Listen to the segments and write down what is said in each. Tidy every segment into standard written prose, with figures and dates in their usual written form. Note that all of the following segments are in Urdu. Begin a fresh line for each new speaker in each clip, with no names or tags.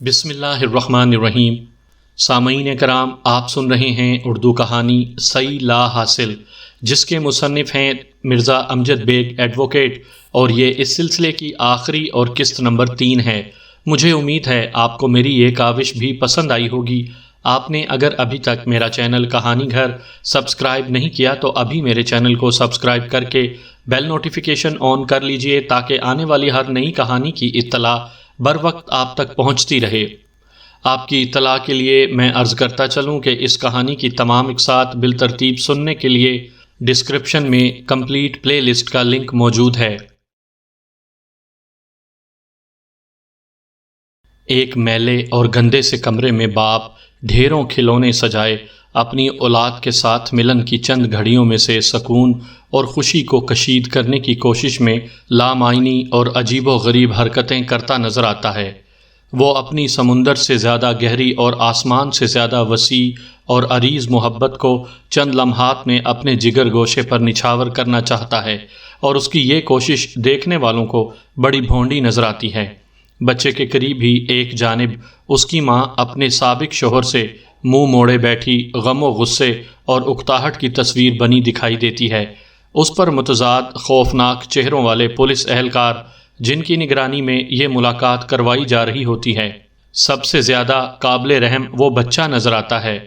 بسم اللہ الرحمن الرحیم۔ سامعین کرام، آپ سن رہے ہیں اردو کہانی صحیح لا حاصل، جس کے مصنف ہیں مرزا امجد بیگ ایڈوکیٹ، اور یہ اس سلسلے کی آخری اور قسط نمبر 3 ہے۔ مجھے امید ہے آپ کو میری یہ کاوش بھی پسند آئی ہوگی۔ آپ نے اگر ابھی تک میرا چینل کہانی گھر سبسکرائب نہیں کیا تو ابھی میرے چینل کو سبسکرائب کر کے بیل نوٹیفیکیشن آن کر لیجئے، تاکہ آنے والی ہر نئی کہانی کی اطلاع بر وقت آپ تک پہنچتی رہے۔ آپ کی اطلاع کے لیے میں عرض کرتا چلوں کہ اس کہانی کی تمام اقساط بالترتیب سننے کے لیے ڈسکرپشن میں کمپلیٹ پلے لسٹ کا لنک موجود ہے۔ ایک میلے اور گندے سے کمرے میں باپ ڈھیروں کھلونے سجائے اپنی اولاد کے ساتھ ملن کی چند گھڑیوں میں سے سکون اور خوشی کو کشید کرنے کی کوشش میں لامعنی اور عجیب و غریب حرکتیں کرتا نظر آتا ہے۔ وہ اپنی سمندر سے زیادہ گہری اور آسمان سے زیادہ وسیع اور عریض محبت کو چند لمحات میں اپنے جگر گوشے پر نچھاور کرنا چاہتا ہے، اور اس کی یہ کوشش دیکھنے والوں کو بڑی بھونڈی نظر آتی ہے۔ بچے کے قریب ہی ایک جانب اس کی ماں اپنے سابق شوہر سے منہ موڑے بیٹھی غم و غصے اور اکتاہٹ کی تصویر بنی دکھائی دیتی ہے۔ اس پر متضاد خوفناک چہروں والے پولیس اہلکار جن کی نگرانی میں یہ ملاقات کروائی جا رہی ہوتی ہے۔ سب سے زیادہ قابل رحم وہ بچہ نظر آتا ہے۔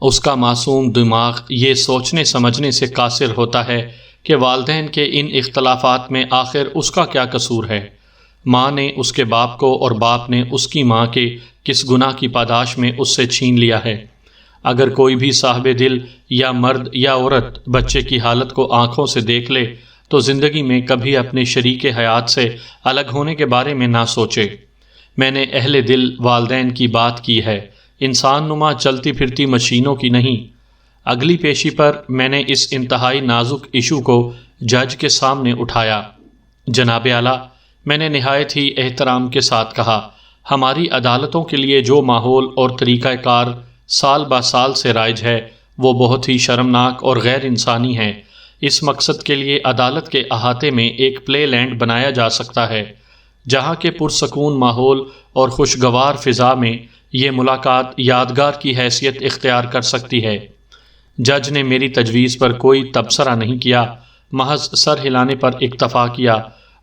اس کا معصوم دماغ یہ سوچنے سمجھنے سے قاصر ہوتا ہے کہ والدین کے ان اختلافات میں آخر اس کا کیا قصور ہے۔ ماں نے اس کے باپ کو اور باپ نے اس کی ماں کے کس گناہ کی پاداش میں اس سے چھین لیا ہے۔ اگر کوئی بھی صاحب دل یا مرد یا عورت بچے کی حالت کو آنکھوں سے دیکھ لے تو زندگی میں کبھی اپنے شریک حیات سے الگ ہونے کے بارے میں نہ سوچے۔ میں نے اہل دل والدین کی بات کی ہے، انسان نما چلتی پھرتی مشینوں کی نہیں۔ اگلی پیشی پر میں نے اس انتہائی نازک ایشو کو جج کے سامنے اٹھایا۔ جناب اعلیٰ، میں نے نہایت ہی احترام کے ساتھ کہا، ہماری عدالتوں کے لیے جو ماحول اور طریقہ کار سال با سال سے رائج ہے وہ بہت ہی شرمناک اور غیر انسانی ہے۔ اس مقصد کے لیے عدالت کے احاطے میں ایک پلے لینڈ بنایا جا سکتا ہے، جہاں کے پرسکون ماحول اور خوشگوار فضا میں یہ ملاقات یادگار کی حیثیت اختیار کر سکتی ہے۔ جج نے میری تجویز پر کوئی تبصرہ نہیں کیا، محض سر ہلانے پر اکتفا کیا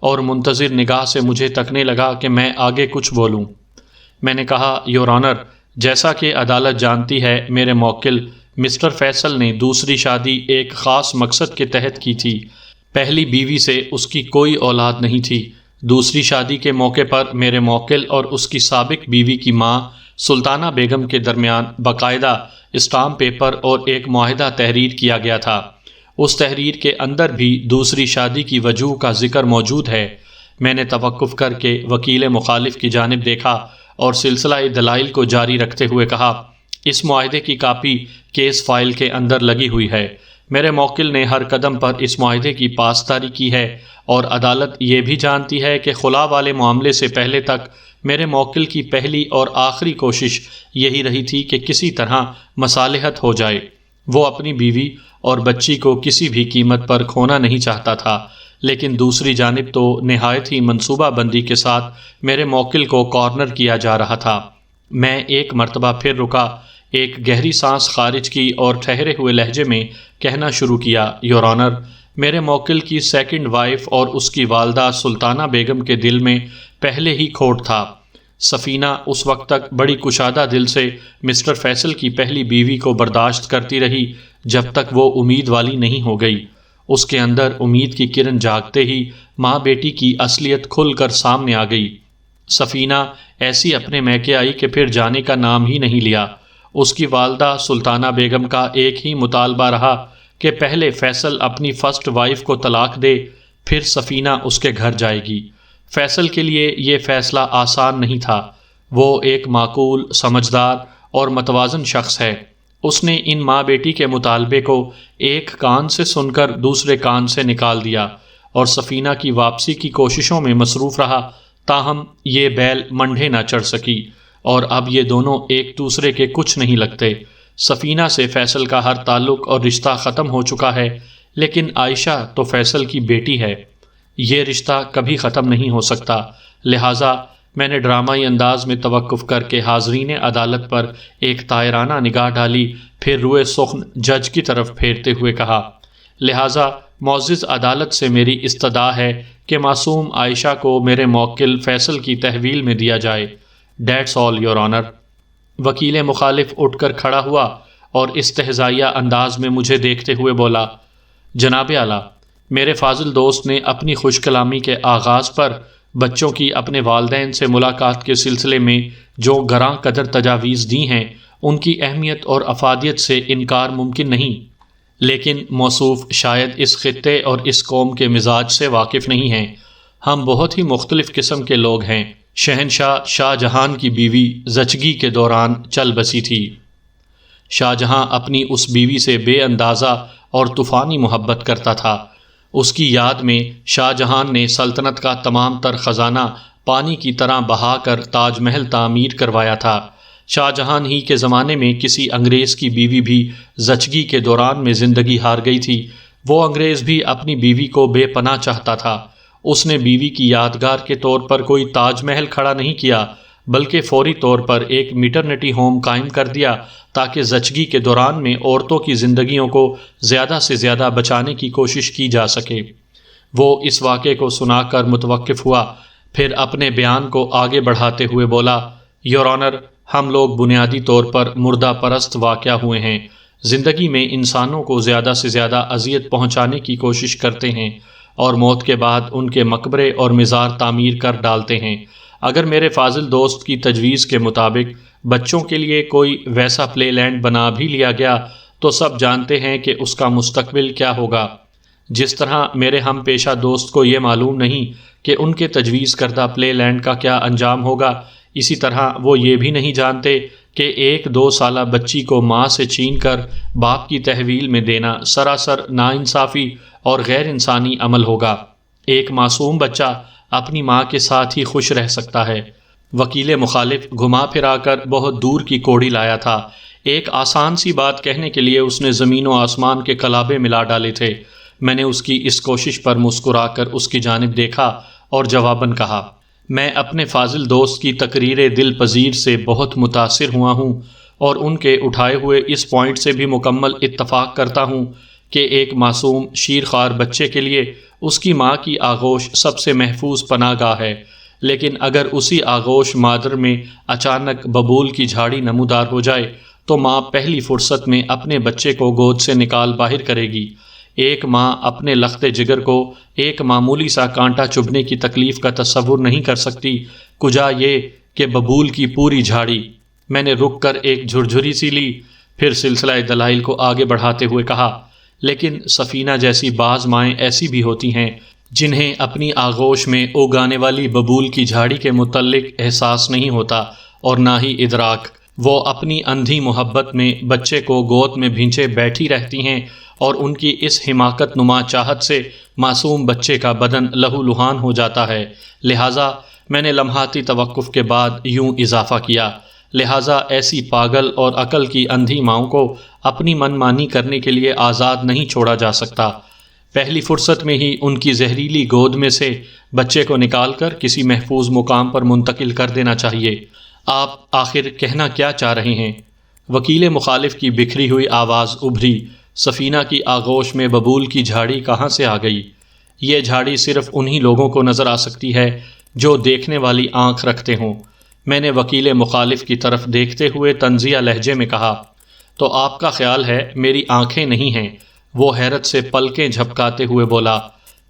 اور منتظر نگاہ سے مجھے تکنے لگا کہ میں آگے کچھ بولوں۔ میں نے کہا، یور آنر، جیسا کہ عدالت جانتی ہے، میرے موکل مسٹر فیصل نے دوسری شادی ایک خاص مقصد کے تحت کی تھی۔ پہلی بیوی سے اس کی کوئی اولاد نہیں تھی۔ دوسری شادی کے موقع پر میرے موکل اور اس کی سابق بیوی کی ماں سلطانہ بیگم کے درمیان باقاعدہ اسٹامپ پیپر اور ایک معاہدہ تحریر کیا گیا تھا۔ اس تحریر کے اندر بھی دوسری شادی کی وجوہ کا ذکر موجود ہے۔ میں نے توقف کر کے وکیل مخالف کی جانب دیکھا اور سلسلہ دلائل کو جاری رکھتے ہوئے کہا، اس معاہدے کی کاپی کیس فائل کے اندر لگی ہوئی ہے۔ میرے موکل نے ہر قدم پر اس معاہدے کی پاسداری کی ہے، اور عدالت یہ بھی جانتی ہے کہ خلا والے معاملے سے پہلے تک میرے موکل کی پہلی اور آخری کوشش یہی رہی تھی کہ کسی طرح مصالحت ہو جائے۔ وہ اپنی بیوی اور بچی کو کسی بھی قیمت پر کھونا نہیں چاہتا تھا، لیکن دوسری جانب تو نہایت ہی منصوبہ بندی کے ساتھ میرے موکل کو کارنر کیا جا رہا تھا۔ میں ایک مرتبہ پھر رکا، ایک گہری سانس خارج کی اور ٹھہرے ہوئے لہجے میں کہنا شروع کیا، یور آنر، میرے موکل کی سیکنڈ وائف اور اس کی والدہ سلطانہ بیگم کے دل میں پہلے ہی کھوٹ تھا۔ سفینہ اس وقت تک بڑی کشادہ دل سے مسٹر فیصل کی پہلی بیوی کو برداشت کرتی رہی جب تک وہ امید والی نہیں ہو گئی۔ اس کے اندر امید کی کرن جاگتے ہی ماں بیٹی کی اصلیت کھل کر سامنے آ گئی۔ سفینہ ایسی اپنے میکے آئی کہ پھر جانے کا نام ہی نہیں لیا۔ اس کی والدہ سلطانہ بیگم کا ایک ہی مطالبہ رہا کہ پہلے فیصل اپنی فرسٹ وائف کو طلاق دے، پھر سفینہ اس کے گھر جائے گی۔ فیصل کے لیے یہ فیصلہ آسان نہیں تھا۔ وہ ایک معقول، سمجھدار اور متوازن شخص ہے۔ اس نے ان ماں بیٹی کے مطالبے کو ایک کان سے سن کر دوسرے کان سے نکال دیا اور سفینہ کی واپسی کی کوششوں میں مصروف رہا، تاہم یہ بیل منڈھے نہ چڑھ سکی، اور اب یہ دونوں ایک دوسرے کے کچھ نہیں لگتے۔ سفینہ سے فیصل کا ہر تعلق اور رشتہ ختم ہو چکا ہے، لیکن عائشہ تو فیصل کی بیٹی ہے۔ یہ رشتہ کبھی ختم نہیں ہو سکتا، لہٰذا میں نے ڈرامائی انداز میں توقف کر کے حاضرین عدالت پر ایک طائرانہ نگاہ ڈالی، پھر روئے سخن جج کی طرف پھیرتے ہوئے کہا، لہٰذا معزز عدالت سے میری استدعا ہے کہ معصوم عائشہ کو میرے موکل فیصل کی تحویل میں دیا جائے۔ That's all your honour. وکیل مخالف اٹھ کر کھڑا ہوا اور استہزائیہ انداز میں مجھے دیکھتے ہوئے بولا، جناب اعلیٰ، میرے فاضل دوست نے اپنی خوش کلامی کے آغاز پر بچوں کی اپنے والدین سے ملاقات کے سلسلے میں جو گراں قدر تجاویز دی ہیں ان کی اہمیت اور افادیت سے انکار ممکن نہیں، لیکن موصوف شاید اس خطے اور اس قوم کے مزاج سے واقف نہیں ہیں۔ ہم بہت ہی مختلف قسم کے لوگ ہیں۔ شہنشاہ شاہ جہان کی بیوی زچگی کے دوران چل بسی تھی۔ شاہ جہاں اپنی اس بیوی سے بے اندازہ اور طوفانی محبت کرتا تھا۔ اس کی یاد میں شاہ جہان نے سلطنت کا تمام تر خزانہ پانی کی طرح بہا کر تاج محل تعمیر کروایا تھا۔ شاہ جہان ہی کے زمانے میں کسی انگریز کی بیوی بھی زچگی کے دوران میں زندگی ہار گئی تھی۔ وہ انگریز بھی اپنی بیوی کو بے پناہ چاہتا تھا۔ اس نے بیوی کی یادگار کے طور پر کوئی تاج محل کھڑا نہیں کیا، بلکہ فوری طور پر ایک میٹرنٹی ہوم قائم کر دیا تاکہ زچگی کے دوران میں عورتوں کی زندگیوں کو زیادہ سے زیادہ بچانے کی کوشش کی جا سکے۔ وہ اس واقعے کو سنا کر متوقف ہوا، پھر اپنے بیان کو آگے بڑھاتے ہوئے بولا، یور آنر، ہم لوگ بنیادی طور پر مردہ پرست واقع ہوئے ہیں۔ زندگی میں انسانوں کو زیادہ سے زیادہ اذیت پہنچانے کی کوشش کرتے ہیں اور موت کے بعد ان کے مقبرے اور مزار تعمیر کر ڈالتے ہیں۔ اگر میرے فاضل دوست کی تجویز کے مطابق بچوں کے لیے کوئی ویسا پلے لینڈ بنا بھی لیا گیا تو سب جانتے ہیں کہ اس کا مستقبل کیا ہوگا۔ جس طرح میرے ہم پیشہ دوست کو یہ معلوم نہیں کہ ان کے تجویز کردہ پلے لینڈ کا کیا انجام ہوگا، اسی طرح وہ یہ بھی نہیں جانتے کہ ایک 2 سالہ بچی کو ماں سے چھین کر باپ کی تحویل میں دینا سراسر ناانصافی اور غیر انسانی عمل ہوگا۔ ایک معصوم بچہ اپنی ماں کے ساتھ ہی خوش رہ سکتا ہے۔ وکیل مخالف گھما پھرا کر بہت دور کی کوڑی لایا تھا۔ ایک آسان سی بات کہنے کے لیے اس نے زمین و آسمان کے کلابے ملا ڈالے تھے۔ میں نے اس کی اس کوشش پر مسکرا کر اس کی جانب دیکھا اور جواباً کہا، میں اپنے فاضل دوست کی تقریر دل پذیر سے بہت متاثر ہوا ہوں اور ان کے اٹھائے ہوئے اس پوائنٹ سے بھی مکمل اتفاق کرتا ہوں کہ ایک معصوم شیرخوار بچے کے لیے اس کی ماں کی آغوش سب سے محفوظ پناہ گاہ ہے، لیکن اگر اسی آغوش مادر میں اچانک ببول کی جھاڑی نمودار ہو جائے تو ماں پہلی فرصت میں اپنے بچے کو گود سے نکال باہر کرے گی۔ ایک ماں اپنے لخت جگر کو ایک معمولی سا کانٹا چبھنے کی تکلیف کا تصور نہیں کر سکتی، کجا یہ کہ ببول کی پوری جھاڑی۔ میں نے رک کر ایک جھرجھری سی لی، پھر سلسلہ دلائل کو آگے بڑھاتے ہوئے کہا، لیکن سفینہ جیسی بعض مائیں ایسی بھی ہوتی ہیں جنہیں اپنی آغوش میں اگانے والی ببول کی جھاڑی کے متعلق احساس نہیں ہوتا اور نہ ہی ادراک۔ وہ اپنی اندھی محبت میں بچے کو گود میں بھینچے بیٹھی رہتی ہیں اور ان کی اس حماقت نما چاہت سے معصوم بچے کا بدن لہو لہان ہو جاتا ہے۔ لہٰذا میں نے لمحاتی توقف کے بعد یوں اضافہ کیا، لہٰذا ایسی پاگل اور عقل کی اندھی ماؤں کو اپنی من مانی کرنے کے لیے آزاد نہیں چھوڑا جا سکتا۔ پہلی فرصت میں ہی ان کی زہریلی گود میں سے بچے کو نکال کر کسی محفوظ مقام پر منتقل کر دینا چاہیے۔ آپ آخر کہنا کیا چاہ رہے ہیں؟ وکیل مخالف کی بکھری ہوئی آواز ابھری، سفینہ کی آغوش میں ببول کی جھاڑی کہاں سے آ گئی؟ یہ جھاڑی صرف انہی لوگوں کو نظر آ سکتی ہے جو دیکھنے والی آنکھ رکھتے ہوں۔ میں نے وکیل مخالف کی طرف دیکھتے ہوئے طنزیہ لہجے میں کہا، تو آپ کا خیال ہے میری آنکھیں نہیں ہیں؟ وہ حیرت سے پلکیں جھپکاتے ہوئے بولا،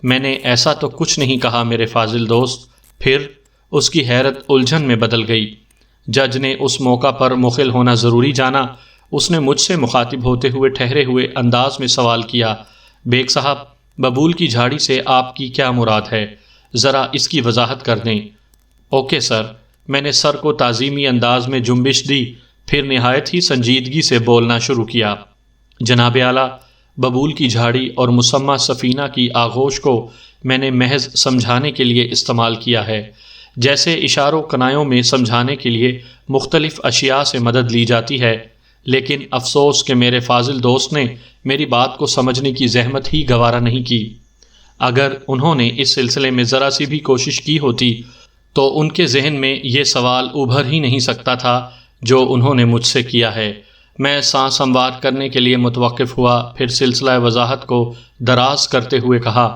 میں نے ایسا تو کچھ نہیں کہا میرے فاضل دوست۔ پھر اس کی حیرت الجھن میں بدل گئی۔ جج نے اس موقع پر مخل ہونا ضروری جانا۔ اس نے مجھ سے مخاطب ہوتے ہوئے ٹھہرے ہوئے انداز میں سوال کیا، بیگ صاحب، ببول کی جھاڑی سے آپ کی کیا مراد ہے؟ ذرا اس کی وضاحت کر دیں۔ Okay sir. میں نے سر کو تعظیمی انداز میں جنبش دی، پھر نہایت ہی سنجیدگی سے بولنا شروع کیا۔ جناب اعلیٰ، ببول کی جھاڑی اور مسمى سفینہ کی آغوش کو میں نے محض سمجھانے کے لیے استعمال کیا ہے، جیسے اشاروں کنایوں میں سمجھانے کے لیے مختلف اشیاء سے مدد لی جاتی ہے، لیکن افسوس کہ میرے فاضل دوست نے میری بات کو سمجھنے کی زحمت ہی گوارا نہیں کی۔ اگر انہوں نے اس سلسلے میں ذرا سی بھی کوشش کی ہوتی تو ان کے ذہن میں یہ سوال ابھر ہی نہیں سکتا تھا جو انہوں نے مجھ سے کیا ہے۔ میں سانس ہموار کرنے کے لیے متوقف ہوا، پھر سلسلہ وضاحت کو دراز کرتے ہوئے کہا،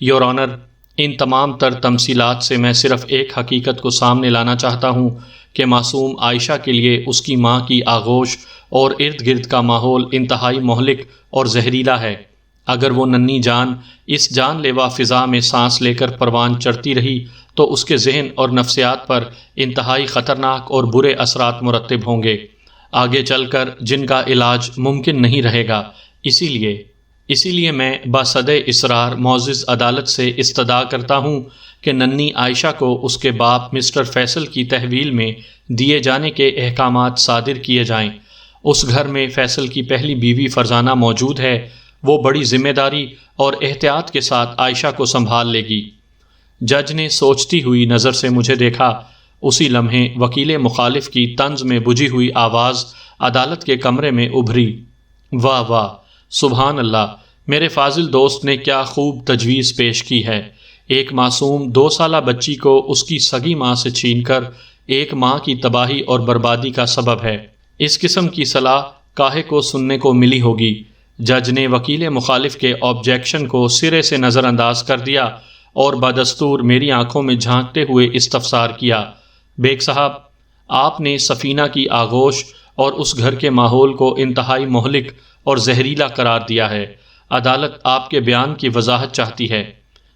یور آنر، ان تمام تر تمثیلات سے میں صرف ایک حقیقت کو سامنے لانا چاہتا ہوں کہ معصوم عائشہ کے لیے اس کی ماں کی آغوش اور ارد گرد کا ماحول انتہائی مہلک اور زہریلا ہے۔ اگر وہ ننھی جان اس جان لیوا فضا میں سانس لے کر پروان چڑھتی رہی تو اس کے ذہن اور نفسیات پر انتہائی خطرناک اور برے اثرات مرتب ہوں گے، آگے چل کر جن کا علاج ممکن نہیں رہے گا۔ اسی لیے میں بصد اصرار معزز عدالت سے استدعا کرتا ہوں کہ ننھی عائشہ کو اس کے باپ مسٹر فیصل کی تحویل میں دیے جانے کے احکامات صادر کیے جائیں۔ اس گھر میں فیصل کی پہلی بیوی فرزانہ موجود ہے، وہ بڑی ذمہ داری اور احتیاط کے ساتھ عائشہ کو سنبھال لے گی۔ جج نے سوچتی ہوئی نظر سے مجھے دیکھا۔ اسی لمحے وکیل مخالف کی طنز میں بجھی ہوئی آواز عدالت کے کمرے میں ابھری، واہ واہ، سبحان اللہ، میرے فاضل دوست نے کیا خوب تجویز پیش کی ہے۔ ایک معصوم 2 سالہ بچی کو اس کی سگی ماں سے چھین کر ایک ماں کی تباہی اور بربادی کا سبب ہے۔ اس قسم کی صلاح کاہے کو سننے کو ملی ہوگی۔ جج نے وکیل مخالف کے آبجیکشن کو سرے سے نظر انداز کر دیا اور بدستور میری آنکھوں میں جھانکتے ہوئے استفسار کیا، بیگ صاحب، آپ نے سفینہ کی آغوش اور اس گھر کے ماحول کو انتہائی مہلک اور زہریلا قرار دیا ہے۔ عدالت آپ کے بیان کی وضاحت چاہتی ہے۔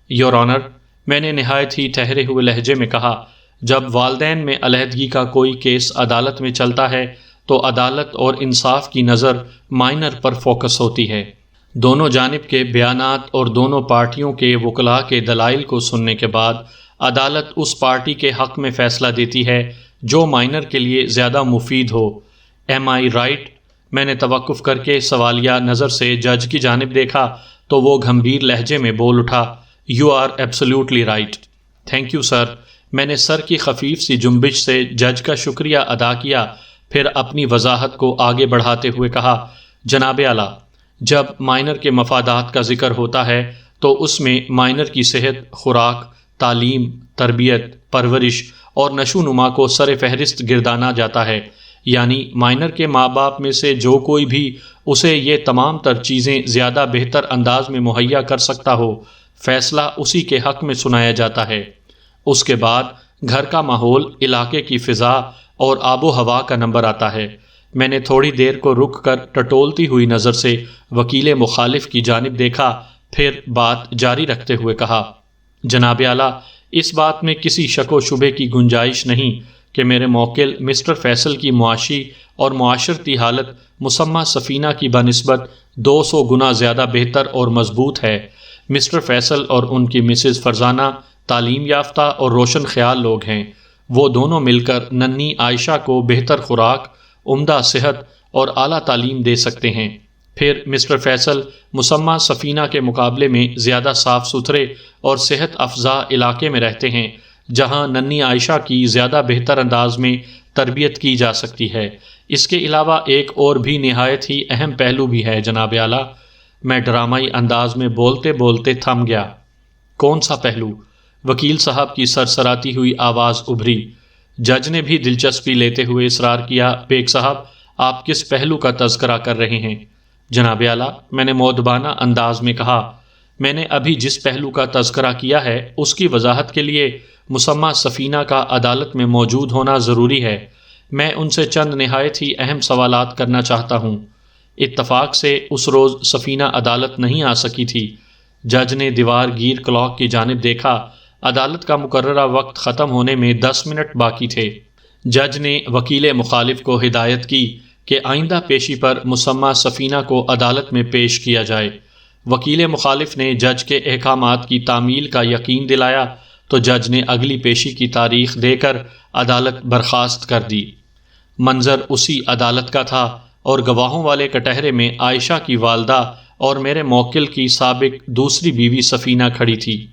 یور آنر، میں نے نہایت ہی ٹھہرے ہوئے لہجے میں کہا، جب والدین میں علیحدگی کا کوئی کیس عدالت میں چلتا ہے تو عدالت اور انصاف کی نظر مائنر پر فوکس ہوتی ہے۔ دونوں جانب کے بیانات اور دونوں پارٹیوں کے وکلاء کے دلائل کو سننے کے بعد عدالت اس پارٹی کے حق میں فیصلہ دیتی ہے جو مائنر کے لیے زیادہ مفید ہو۔ ایم آئی رائٹ؟ میں نے توقف کر کے سوالیہ نظر سے جج کی جانب دیکھا تو وہ گھمبیر لہجے میں بول اٹھا، you are absolutely right. Thank you sir. میں نے سر کی خفیف سی جنبش سے جج کا شکریہ ادا کیا، پھر اپنی وضاحت کو آگے بڑھاتے ہوئے کہا، جناب اعلیٰ، جب مائنر کے مفادات کا ذکر ہوتا ہے تو اس میں مائنر کی صحت، خوراک، تعلیم، تربیت، پرورش اور نشو و نما کو سر فہرست گردانا جاتا ہے، یعنی مائنر کے ماں باپ میں سے جو کوئی بھی اسے یہ تمام تر چیزیں زیادہ بہتر انداز میں مہیا کر سکتا ہو، فیصلہ اسی کے حق میں سنایا جاتا ہے۔ اس کے بعد گھر کا ماحول، علاقے کی فضا اور آب و ہوا کا نمبر آتا ہے۔ میں نے تھوڑی دیر کو رک کر ٹٹولتی ہوئی نظر سے وکیل مخالف کی جانب دیکھا، پھر بات جاری رکھتے ہوئے کہا، جناب اعلیٰ، اس بات میں کسی شک و شبے کی گنجائش نہیں کہ میرے موکل مسٹر فیصل کی معاشی اور معاشرتی حالت مسمہ سفینہ کی بنسبت 200 گنا زیادہ بہتر اور مضبوط ہے۔ مسٹر فیصل اور ان کی مسز فرزانہ تعلیم یافتہ اور روشن خیال لوگ ہیں۔ وہ دونوں مل کر ننھی عائشہ کو بہتر خوراک، عمدہ صحت اور اعلیٰ تعلیم دے سکتے ہیں۔ پھر مسٹر فیصل مسمہ سفینہ کے مقابلے میں زیادہ صاف ستھرے اور صحت افزا علاقے میں رہتے ہیں، جہاں ننھی عائشہ کی زیادہ بہتر انداز میں تربیت کی جا سکتی ہے۔ اس کے علاوہ ایک اور بھی نہایت ہی اہم پہلو بھی ہے جناب اعلیٰ۔ میں ڈرامائی انداز میں بولتے بولتے تھم گیا۔ کون سا پہلو؟ وکیل صاحب کی سرسراتی ہوئی آواز ابھری۔ جج نے بھی دلچسپی لیتے ہوئے اصرار کیا، بیگ صاحب، آپ کس پہلو کا تذکرہ کر رہے ہیں؟ جناب اعلیٰ، میں نے مؤدبانہ انداز میں کہا، میں نے ابھی جس پہلو کا تذکرہ کیا ہے اس کی وضاحت کے لیے مسمہ سفینہ کا عدالت میں موجود ہونا ضروری ہے۔ میں ان سے چند نہایت ہی اہم سوالات کرنا چاہتا ہوں۔ اتفاق سے اس روز سفینہ عدالت نہیں آ سکی تھی۔ جج نے دیوار گیر کلاک کی جانب دیکھا۔ عدالت کا مقررہ وقت ختم ہونے میں 10 منٹ باقی تھے۔ جج نے وکیل مخالف کو ہدایت کی کہ آئندہ پیشی پر مسمہ سفینہ کو عدالت میں پیش کیا جائے۔ وکیل مخالف نے جج کے احکامات کی تعمیل کا یقین دلایا تو جج نے اگلی پیشی کی تاریخ دے کر عدالت برخاست کر دی۔ منظر اسی عدالت کا تھا اور گواہوں والے کٹہرے میں عائشہ کی والدہ اور میرے موکل کی سابق دوسری بیوی سفینہ کھڑی تھی۔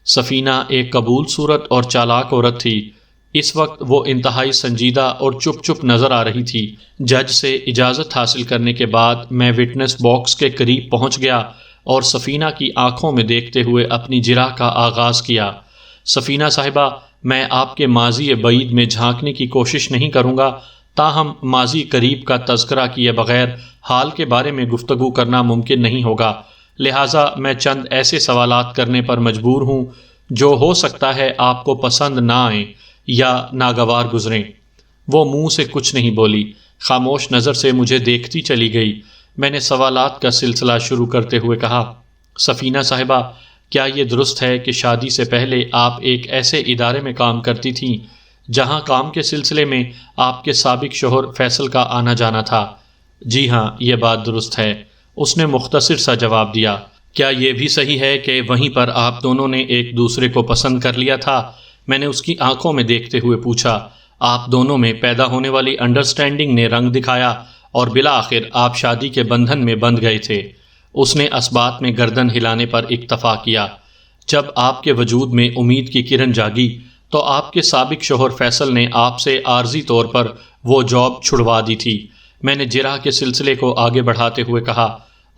سفینہ ایک قبول صورت اور چالاک عورت تھی۔ اس وقت وہ انتہائی سنجیدہ اور چپ چپ نظر آ رہی تھی۔ جج سے اجازت حاصل کرنے کے بعد میں وٹنس باکس کے قریب پہنچ گیا اور سفینہ کی آنکھوں میں دیکھتے ہوئے اپنی جرح کا آغاز کیا۔ سفینہ صاحبہ، میں آپ کے ماضی بعید میں جھانکنے کی کوشش نہیں کروں گا، تاہم ماضی قریب کا تذکرہ کیے بغیر حال کے بارے میں گفتگو کرنا ممکن نہیں ہوگا، لہٰذا میں چند ایسے سوالات کرنے پر مجبور ہوں جو ہو سکتا ہے آپ کو پسند نہ آئیں یا ناگوار گزریں۔ وہ منہ سے کچھ نہیں بولی، خاموش نظر سے مجھے دیکھتی چلی گئی۔ میں نے سوالات کا سلسلہ شروع کرتے ہوئے کہا، سفینہ صاحبہ، کیا یہ درست ہے کہ شادی سے پہلے آپ ایک ایسے ادارے میں کام کرتی تھیں جہاں کام کے سلسلے میں آپ کے سابق شوہر فیصل کا آنا جانا تھا؟ جی ہاں، یہ بات درست ہے، اس نے مختصر سا جواب دیا۔ کیا یہ بھی صحیح ہے کہ وہیں پر آپ دونوں نے ایک دوسرے کو پسند کر لیا تھا؟ میں نے اس کی آنکھوں میں دیکھتے ہوئے پوچھا۔ آپ دونوں میں پیدا ہونے والی انڈرسٹینڈنگ نے رنگ دکھایا اور بالآخر آپ شادی کے بندھن میں بندھ گئے تھے۔ اس نے اسبات میں گردن ہلانے پر اکتفا کیا۔ جب آپ کے وجود میں امید کی کرن جاگی تو آپ کے سابق شوہر فیصل نے آپ سے عارضی طور پر وہ جاب چھڑوا دی تھی۔ میں نے جرح کے سلسلے کو آگے بڑھاتے ہوئے کہا،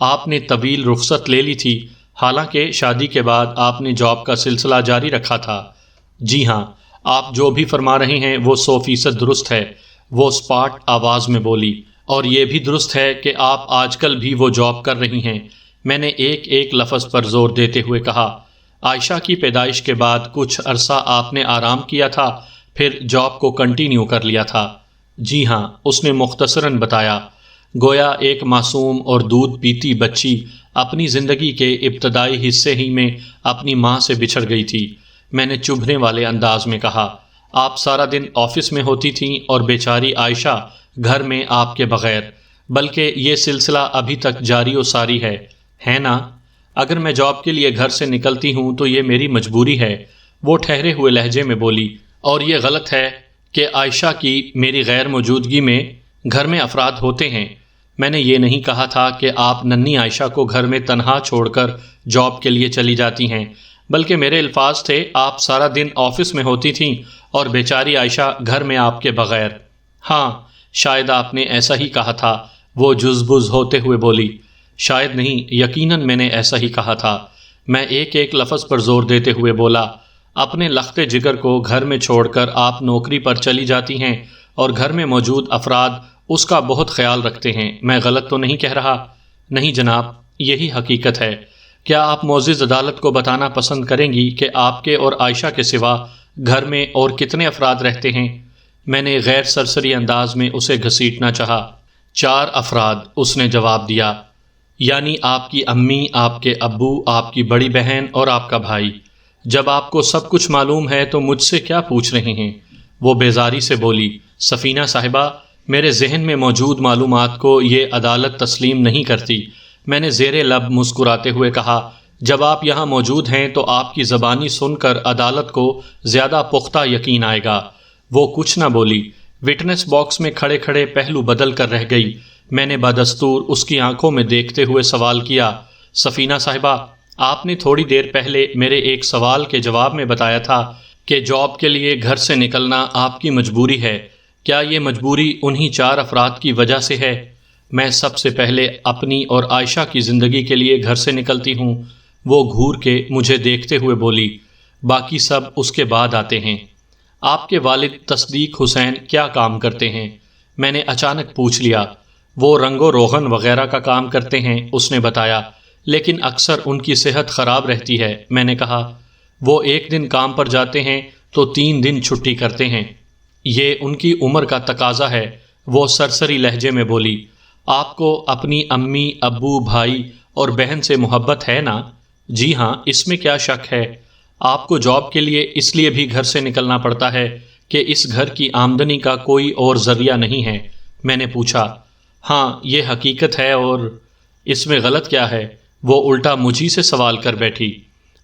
آپ نے طویل رخصت لے لی تھی، حالانکہ شادی کے بعد آپ نے جاب کا سلسلہ جاری رکھا تھا۔ جی ہاں، آپ جو بھی فرما رہے ہیں وہ 100% درست ہے، وہ اسپاٹ آواز میں بولی، اور یہ بھی درست ہے کہ آپ آج کل بھی وہ جاب کر رہی ہیں۔ میں نے ایک ایک لفظ پر زور دیتے ہوئے کہا، عائشہ کی پیدائش کے بعد کچھ عرصہ آپ نے آرام کیا تھا، پھر جاب کو کنٹینیو کر لیا تھا۔ جی ہاں، اس نے مختصراً بتایا، گویا ایک معصوم اور دودھ پیتی بچی اپنی زندگی کے ابتدائی حصے ہی میں اپنی ماں سے بچھڑ گئی تھی۔ میں نے چبھنے والے انداز میں کہا، آپ سارا دن آفس میں ہوتی تھیں اور بیچاری عائشہ گھر میں آپ کے بغیر، بلکہ یہ سلسلہ ابھی تک جاری و ساری ہے نا؟ اگر میں جاب کے لیے گھر سے نکلتی ہوں تو یہ میری مجبوری ہے، وہ ٹھہرے ہوئے لہجے میں بولی، اور یہ غلط ہے کہ عائشہ کی میری غیر موجودگی میں گھر میں افراد ہوتے ہیں۔ میں نے یہ نہیں کہا تھا کہ آپ ننھی عائشہ کو گھر میں تنہا چھوڑ کر جاب کے لیے چلی جاتی ہیں، بلکہ میرے الفاظ تھے، آپ سارا دن آفس میں ہوتی تھیں اور بیچاری عائشہ گھر میں آپ کے بغیر۔ ہاں، شاید آپ نے ایسا ہی کہا تھا، وہ جزبز ہوتے ہوئے بولی۔ شاید نہیں، یقیناً میں نے ایسا ہی کہا تھا۔ میں ایک ایک لفظ پر زور دیتے ہوئے بولا، اپنے لخت جگر کو گھر میں چھوڑ کر آپ نوکری پر چلی جاتی ہیں اور گھر میں موجود افراد اس کا بہت خیال رکھتے ہیں۔ میں غلط تو نہیں کہہ رہا؟ نہیں جناب، یہی حقیقت ہے۔ کیا آپ معزز عدالت کو بتانا پسند کریں گی کہ آپ کے اور عائشہ کے سوا گھر میں اور کتنے افراد رہتے ہیں؟ میں نے غیر سرسری انداز میں اسے گھسیٹنا چاہا۔ 4 افراد، اس نے جواب دیا، یعنی آپ کی امی، آپ کے ابو، آپ کی بڑی بہن اور آپ کا بھائی۔ جب آپ کو سب کچھ معلوم ہے تو مجھ سے کیا پوچھ رہے ہیں؟ وہ بیزاری سے بولی، سفینہ صاحبہ، میرے ذہن میں موجود معلومات کو یہ عدالت تسلیم نہیں کرتی۔ میں نے زیر لب مسکراتے ہوئے کہا، جب آپ یہاں موجود ہیں تو آپ کی زبانی سن کر عدالت کو زیادہ پختہ یقین آئے گا۔ وہ کچھ نہ بولی، وٹنس باکس میں کھڑے کھڑے پہلو بدل کر رہ گئی۔ میں نے بدستور اس کی آنکھوں میں دیکھتے ہوئے سوال کیا، سفینہ صاحبہ، آپ نے تھوڑی دیر پہلے میرے ایک سوال کے جواب میں بتایا تھا کہ جاب کے لیے گھر سے نکلنا آپ کی مجبوری ہے۔ کیا یہ مجبوری انہی 4 افراد کی وجہ سے ہے؟ میں سب سے پہلے اپنی اور عائشہ کی زندگی کے لیے گھر سے نکلتی ہوں، وہ گھور کے مجھے دیکھتے ہوئے بولی، باقی سب اس کے بعد آتے ہیں۔ آپ کے والد تصدیق حسین کیا کام کرتے ہیں؟ میں نے اچانک پوچھ لیا۔ وہ رنگ و روغن وغیرہ کا کام کرتے ہیں، اس نے بتایا، لیکن اکثر ان کی صحت خراب رہتی ہے۔ میں نے کہا، وہ ایک دن کام پر جاتے ہیں تو 3 دن چھٹی کرتے ہیں۔ یہ ان کی عمر کا تقاضا ہے، وہ سرسری لہجے میں بولی۔ آپ کو اپنی امی، ابو، بھائی اور بہن سے محبت ہے نا؟ جی ہاں، اس میں کیا شک ہے؟ آپ کو جاب کے لیے اس لیے بھی گھر سے نکلنا پڑتا ہے کہ اس گھر کی آمدنی کا کوئی اور ذریعہ نہیں ہے؟ میں نے پوچھا۔ ہاں، یہ حقیقت ہے، اور اس میں غلط کیا ہے؟ وہ الٹا مجھی سے سوال کر بیٹھی۔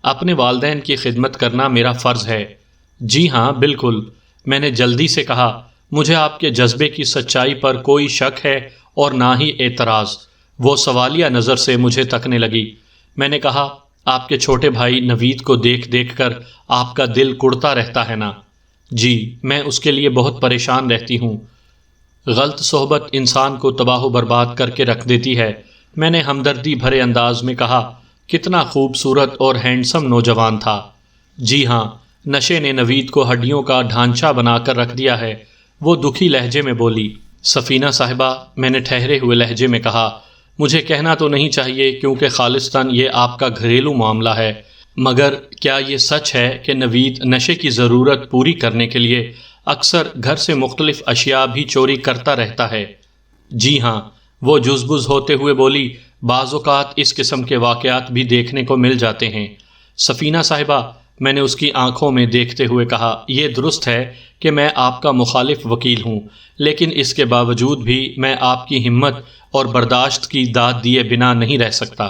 اپنے والدین کی خدمت کرنا میرا فرض ہے۔ جی ہاں، بالکل، میں نے جلدی سے کہا۔ مجھے آپ کے جذبے کی سچائی پر کوئی شک ہے اور نہ ہی اعتراض۔ وہ سوالیہ نظر سے مجھے تکنے لگی۔ میں نے کہا، آپ کے چھوٹے بھائی نوید کو دیکھ دیکھ کر آپ کا دل کڑتا رہتا ہے نا؟ جی، میں اس کے لیے بہت پریشان رہتی ہوں۔ غلط صحبت انسان کو تباہ و برباد کر کے رکھ دیتی ہے۔ میں نے ہمدردی بھرے انداز میں کہا، کتنا خوبصورت اور ہینڈسم نوجوان تھا۔ جی ہاں، نشے نے نوید کو ہڈیوں کا ڈھانچہ بنا کر رکھ دیا ہے، وہ دکھی لہجے میں بولی۔ سفینہ صاحبہ، میں نے ٹھہرے ہوئے لہجے میں کہا، مجھے کہنا تو نہیں چاہیے کیونکہ خالصتاً یہ آپ کا گھریلو معاملہ ہے، مگر کیا یہ سچ ہے کہ نوید نشے کی ضرورت پوری کرنے کے لیے اکثر گھر سے مختلف اشیاء بھی چوری کرتا رہتا ہے؟ جی ہاں، وہ جزبز ہوتے ہوئے بولی، بعض اوقات اس قسم کے واقعات بھی دیکھنے کو مل جاتے ہیں۔ سفینہ صاحبہ، میں نے اس کی آنکھوں میں دیکھتے ہوئے کہا، یہ درست ہے کہ میں آپ کا مخالف وکیل ہوں، لیکن اس کے باوجود بھی میں آپ کی ہمت اور برداشت کی داد دیے بنا نہیں رہ سکتا۔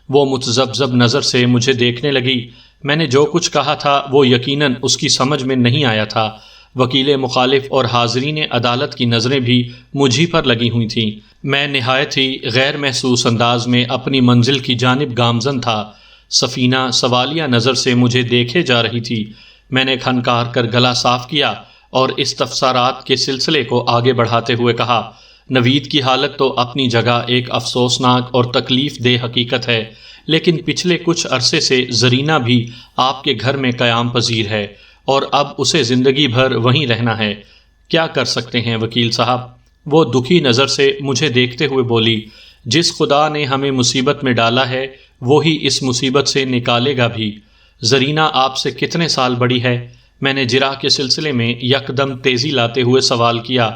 وہ متذبذب نظر سے مجھے دیکھنے لگی۔ میں نے جو کچھ کہا تھا وہ یقیناً اس کی سمجھ میں نہیں آیا تھا۔ وکیل مخالف اور حاضرین عدالت کی نظریں بھی مجھی پر لگی ہوئی تھیں۔ میں نہایت ہی غیر محسوس انداز میں اپنی منزل کی جانب گامزن تھا۔ سفینہ سوالیہ نظر سے مجھے دیکھے جا رہی تھی۔ میں نے کھنکار کر گلا صاف کیا اور استفسارات کے سلسلے کو آگے بڑھاتے ہوئے کہا، نوید کی حالت تو اپنی جگہ ایک افسوسناک اور تکلیف دہ حقیقت ہے، لیکن پچھلے کچھ عرصے سے زرینہ بھی آپ کے گھر میں قیام پذیر ہے اور اب اسے زندگی بھر وہیں رہنا ہے۔ کیا کر سکتے ہیں وکیل صاحب؟ وہ دکھی نظر سے مجھے دیکھتے ہوئے بولی، جس خدا نے ہمیں مصیبت میں ڈالا ہے وہی اس مصیبت سے نکالے گا بھی۔ زرینہ آپ سے کتنے سال بڑی ہے؟ میں نے جرح کے سلسلے میں یکدم تیزی لاتے ہوئے سوال کیا۔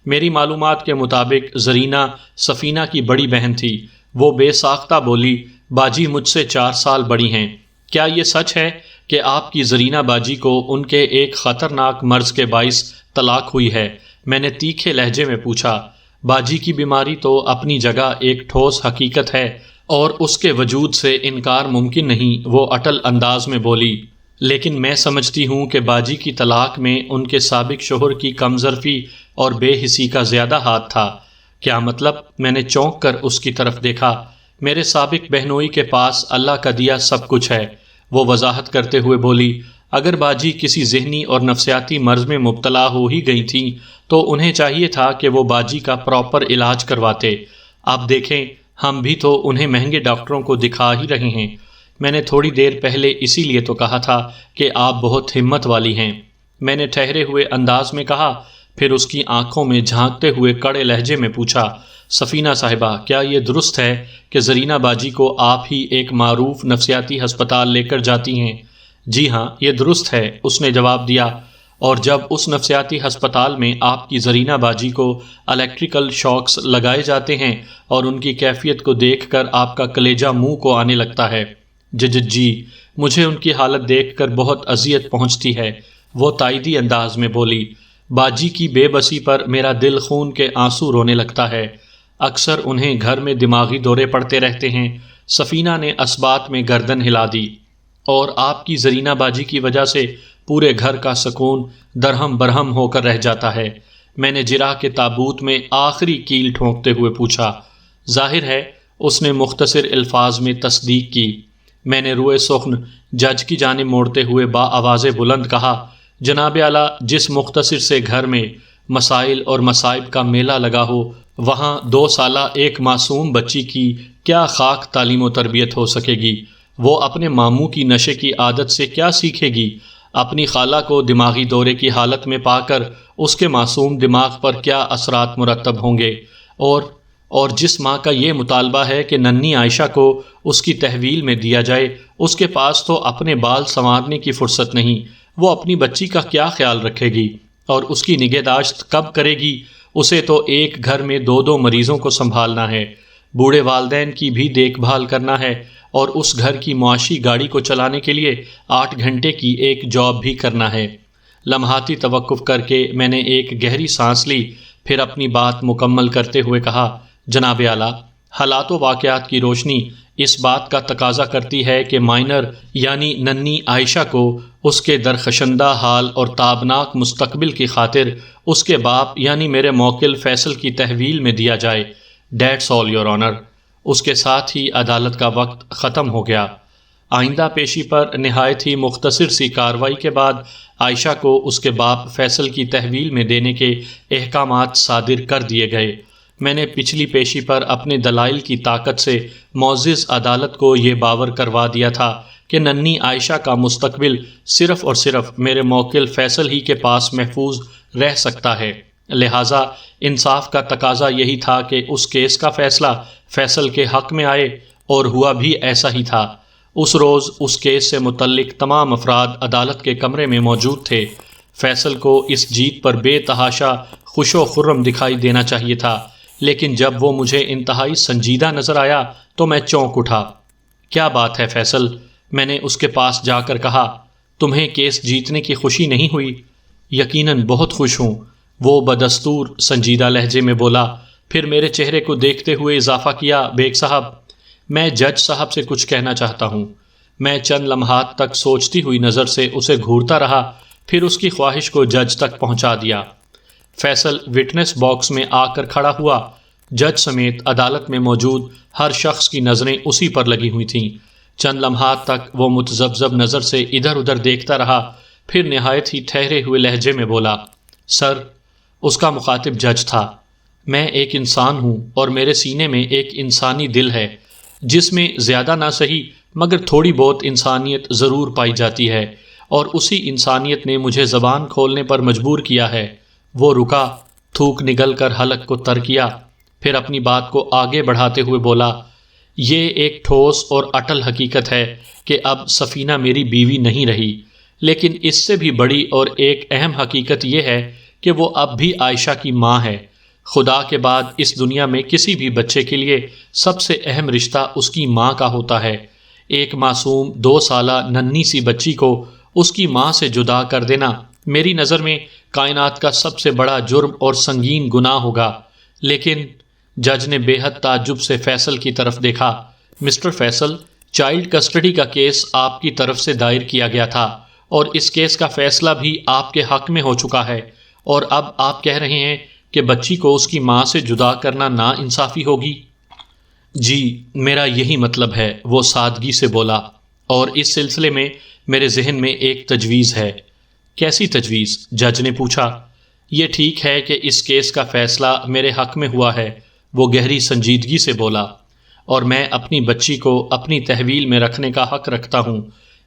میری معلومات کے مطابق زرینہ سفینہ کی بڑی بہن تھی۔ وہ بے ساختہ بولی، باجی مجھ سے 4 سال بڑی ہیں۔ کیا یہ سچ ہے کہ آپ کی زرینہ باجی کو ان کے ایک خطرناک مرض کے باعث طلاق ہوئی ہے؟ میں نے تیکھے لہجے میں پوچھا۔ باجی کی بیماری تو اپنی جگہ ایک ٹھوس حقیقت ہے اور اس کے وجود سے انکار ممکن نہیں، وہ اٹل انداز میں بولی، لیکن میں سمجھتی ہوں کہ باجی کی طلاق میں ان کے سابق شوہر کی کمظرفی اور بے حسی کا زیادہ ہاتھ تھا۔ کیا مطلب؟ میں نے چونک کر اس کی طرف دیکھا۔ میرے سابق بہنوئی کے پاس اللہ کا دیا سب کچھ ہے، وہ وضاحت کرتے ہوئے بولی۔ اگر باجی کسی ذہنی اور نفسیاتی مرض میں مبتلا ہو ہی گئی تھیں تو انہیں چاہیے تھا کہ وہ باجی کا پراپر علاج کرواتے۔ اب دیکھیں، ہم بھی تو انہیں مہنگے ڈاکٹروں کو دکھا ہی رہے ہیں۔ میں نے تھوڑی دیر پہلے اسی لیے تو کہا تھا کہ آپ بہت ہمت والی ہیں، میں نے ٹھہرے ہوئے انداز میں کہا، پھر اس کی آنکھوں میں جھانکتے ہوئے کڑے لہجے میں پوچھا، سفینہ صاحبہ، کیا یہ درست ہے کہ زرینہ باجی کو آپ ہی ایک معروف نفسیاتی ہسپتال لے کر جاتی ہیں؟ جی ہاں، یہ درست ہے، اس نے جواب دیا۔ اور جب اس نفسیاتی ہسپتال میں آپ کی زرینہ باجی کو الیکٹریکل شاکس لگائے جاتے ہیں اور ان کی کیفیت کو دیکھ کر آپ کا کلیجہ منہ کو آنے لگتا ہے۔ جی، مجھے ان کی حالت دیکھ کر بہت اذیت پہنچتی ہے، وہ تائیدی انداز میں بولی۔ باجی کی بے بسی پر میرا دل خون کے آنسو رونے لگتا ہے۔ اکثر انہیں گھر میں دماغی دورے پڑتے رہتے ہیں۔ سفینہ نے اسبات میں گردن ہلا دی۔ اور آپ کی زرینہ باجی کی وجہ سے پورے گھر کا سکون درہم برہم ہو کر رہ جاتا ہے، میں نے جرح کے تابوت میں آخری کیل ٹھونکتے ہوئے پوچھا۔ ظاہر ہے، اس نے مختصر الفاظ میں تصدیق کی۔ میں نے روئے سخن جج کی جانب موڑتے ہوئے با آواز بلند کہا، جناب اعلیٰ، جس مختصر سے گھر میں مسائل اور مصائب کا میلہ لگا ہو، وہاں 2 سالہ ایک معصوم بچی کی کیا خاک تعلیم و تربیت ہو سکے گی؟ وہ اپنے ماموں کی نشے کی عادت سے کیا سیکھے گی؟ اپنی خالہ کو دماغی دورے کی حالت میں پا کر اس کے معصوم دماغ پر کیا اثرات مرتب ہوں گے؟ اور جس ماں کا یہ مطالبہ ہے کہ ننھی عائشہ کو اس کی تحویل میں دیا جائے، اس کے پاس تو اپنے بال سنوارنے کی فرصت نہیں، وہ اپنی بچی کا کیا خیال رکھے گی اور اس کی نگہداشت کب کرے گی؟ اسے تو ایک گھر میں 2 مریضوں کو سنبھالنا ہے، بوڑھے والدین کی بھی دیکھ بھال کرنا ہے، اور اس گھر کی معاشی گاڑی کو چلانے کے لیے 8 گھنٹے کی ایک جاب بھی کرنا ہے۔ لمحاتی توقف کر کے میں نے ایک گہری سانس لی، پھر اپنی بات مکمل کرتے ہوئے کہا، جناب اعلیٰ، حالات و واقعات کی روشنی اس بات کا تقاضا کرتی ہے کہ مائنر یعنی ننھی عائشہ کو اس کے درخشندہ حال اور تابناک مستقبل کی خاطر اس کے باپ یعنی میرے موکل فیصل کی تحویل میں دیا جائے۔ That's all your honor۔ اس کے ساتھ ہی عدالت کا وقت ختم ہو گیا۔ آئندہ پیشی پر نہایت ہی مختصر سی کارروائی کے بعد عائشہ کو اس کے باپ فیصل کی تحویل میں دینے کے احکامات صادر کر دیے گئے۔ میں نے پچھلی پیشی پر اپنے دلائل کی طاقت سے معزز عدالت کو یہ باور کروا دیا تھا کہ ننھی عائشہ کا مستقبل صرف اور صرف میرے موکل فیصل ہی کے پاس محفوظ رہ سکتا ہے، لہٰذا انصاف کا تقاضا یہی تھا کہ اس کیس کا فیصلہ فیصل کے حق میں آئے، اور ہوا بھی ایسا ہی تھا۔ اس روز اس کیس سے متعلق تمام افراد عدالت کے کمرے میں موجود تھے۔ فیصل کو اس جیت پر بے تحاشا خوش و خرم دکھائی دینا چاہیے تھا، لیکن جب وہ مجھے انتہائی سنجیدہ نظر آیا تو میں چونک اٹھا۔ کیا بات ہے فیصل؟ میں نے اس کے پاس جا کر کہا، تمہیں کیس جیتنے کی خوشی نہیں ہوئی؟ یقیناً بہت خوش ہوں، وہ بدستور سنجیدہ لہجے میں بولا، پھر میرے چہرے کو دیکھتے ہوئے اضافہ کیا، بیگ صاحب میں جج صاحب سے کچھ کہنا چاہتا ہوں۔ میں چند لمحات تک سوچتی ہوئی نظر سے اسے گھورتا رہا، پھر اس کی خواہش کو جج تک پہنچا دیا۔ فیصل وٹنس باکس میں آ کر کھڑا ہوا۔ جج سمیت عدالت میں موجود ہر شخص کی نظریں اسی پر لگی ہوئی تھیں۔ چند لمحات تک وہ متذبذب نظر سے ادھر ادھر دیکھتا رہا، پھر نہایت ہی ٹھہرے ہوئے لہجے میں بولا، سر، اس کا مخاطب جج تھا، میں ایک انسان ہوں اور میرے سینے میں ایک انسانی دل ہے جس میں زیادہ نہ صحیح مگر تھوڑی بہت انسانیت ضرور پائی جاتی ہے، اور اسی انسانیت نے مجھے زبان کھولنے پر مجبور کیا ہے۔ وہ رکا، تھوک نگل کر حلق کو تر کیا، پھر اپنی بات کو آگے بڑھاتے ہوئے بولا، یہ ایک ٹھوس اور اٹل حقیقت ہے کہ اب سفینہ میری بیوی نہیں رہی، لیکن اس سے بھی بڑی اور ایک اہم حقیقت یہ ہے کہ وہ اب بھی عائشہ کی ماں ہے۔ خدا کے بعد اس دنیا میں کسی بھی بچے کے لیے سب سے اہم رشتہ اس کی ماں کا ہوتا ہے۔ ایک معصوم 2 سالہ ننھی سی بچی کو اس کی ماں سے جدا کر دینا میری نظر میں کائنات کا سب سے بڑا جرم اور سنگین گناہ ہوگا۔ لیکن جج نے بے حد تعجب سے فیصل کی طرف دیکھا۔ مسٹر فیصل، چائلڈ کسٹڈی کا کیس آپ کی طرف سے دائر کیا گیا تھا اور اس کیس کا فیصلہ بھی آپ کے حق میں ہو چکا ہے، اور اب آپ کہہ رہے ہیں کہ بچی کو اس کی ماں سے جدا کرنا ناانصافی ہوگی؟ جی، میرا یہی مطلب ہے، وہ سادگی سے بولا، اور اس سلسلے میں میرے ذہن میں ایک تجویز ہے۔ کیسی تجویز؟ جج نے پوچھا۔ یہ ٹھیک ہے کہ اس کیس کا فیصلہ میرے حق میں ہوا ہے، وہ گہری سنجیدگی سے بولا، اور میں اپنی بچی کو اپنی تحویل میں رکھنے کا حق رکھتا ہوں،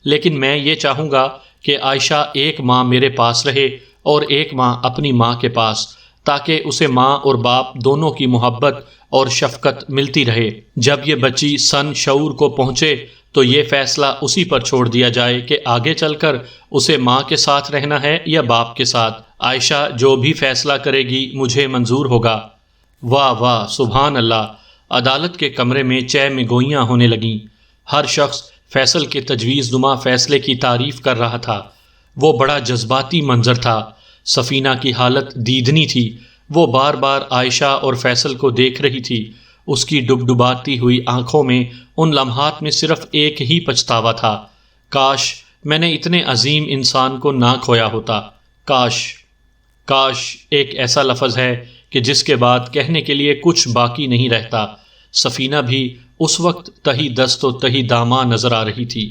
لیکن میں یہ چاہوں گا کہ عائشہ ایک ماہ میرے پاس رہے اور ایک ماہ اپنی ماں کے پاس، تاکہ اسے ماں اور باپ دونوں کی محبت اور شفقت ملتی رہے۔ جب یہ بچی سن شعور کو پہنچے تو یہ فیصلہ اسی پر چھوڑ دیا جائے کہ آگے چل کر اسے ماں کے ساتھ رہنا ہے یا باپ کے ساتھ۔ عائشہ جو بھی فیصلہ کرے گی مجھے منظور ہوگا۔ واہ واہ، سبحان اللہ! عدالت کے کمرے میں چہ میں گوئیاں ہونے لگیں۔ ہر شخص فیصل کے تجویز نما فیصلے کی تعریف کر رہا تھا۔ وہ بڑا جذباتی منظر تھا۔ سفینہ کی حالت دیدنی تھی۔ وہ بار بار عائشہ اور فیصل کو دیکھ رہی تھی۔ اس کی ڈبڈباتی ہوئی آنکھوں میں ان لمحات میں صرف ایک ہی پچھتاوا تھا، کاش میں نے اتنے عظیم انسان کو نہ کھویا ہوتا۔ کاش ایک ایسا لفظ ہے کہ جس کے بعد کہنے کے لیے کچھ باقی نہیں رہتا۔ سفینہ بھی اس وقت تہی دست و تہی داماں نظر آ رہی تھی۔